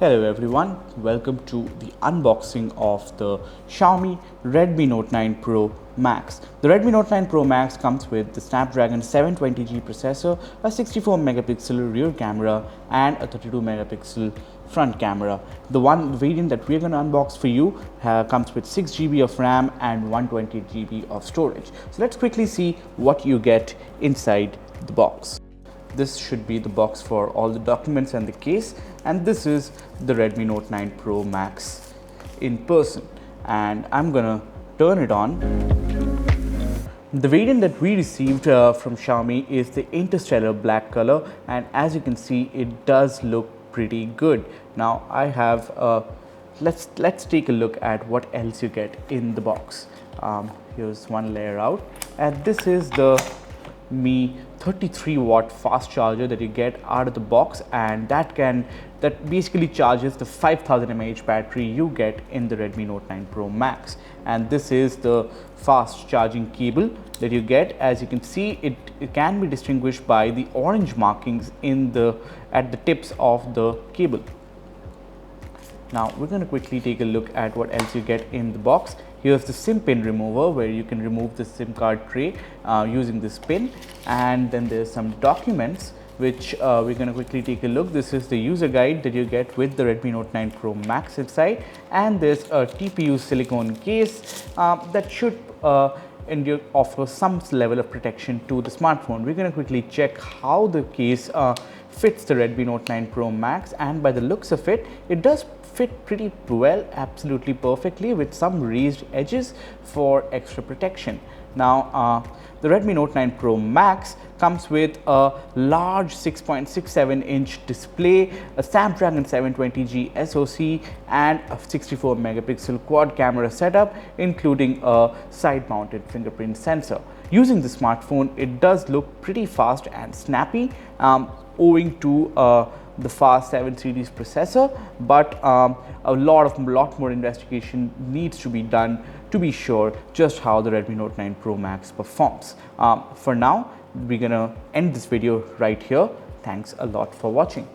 Hello everyone, welcome to the unboxing of the Xiaomi Redmi Note 9 Pro Max. The Redmi Note 9 Pro Max comes with the Snapdragon 720G processor, a 64 megapixel rear camera and a 32 megapixel front camera. The one variant that we're going to unbox for you comes with 6 GB of RAM and 128 GB of storage. So let's quickly see what you get inside the box. This should be the box for all the documents and the case, and this is the Redmi Note 9 Pro Max in person, and I'm gonna turn it on. The variant that we received from Xiaomi is the Interstellar Black color, and as you can see it does look pretty good. Now I have let's take a look at what else you get in the box. Here's one layer out, and this is the Mi 33-watt fast charger that you get out of the box, and that basically charges the 5000 mAh battery you get in the Redmi Note 9 Pro Max. And this is the fast charging cable that you get. As you can see, it can be distinguished by the orange markings at the tips of the cable. Now we're going to quickly take a look at what else you get in the box. Here's the SIM pin remover, where you can remove the SIM card tray using this pin, and then there's some documents which we're going to quickly take a look. This is the user guide that you get with the Redmi Note 9 Pro Max inside, and there's a TPU silicone case that should offer some level of protection to the smartphone. We're going to quickly check how the case fits the Redmi Note 9 Pro Max, and by the looks of it, it does fit pretty well, absolutely perfectly, with some raised edges for extra protection. Now the Redmi Note 9 Pro Max comes with a large 6.67-inch display, a Snapdragon 720G SoC, and a 64 megapixel quad camera setup, including a side-mounted fingerprint sensor. Using the smartphone, it does look pretty fast and snappy, owing to the fast 7 series processor, but a lot more investigation needs to be done to be sure just how the Redmi Note 9 Pro Max performs. For now, we're gonna end this video right here. Thanks a lot for watching.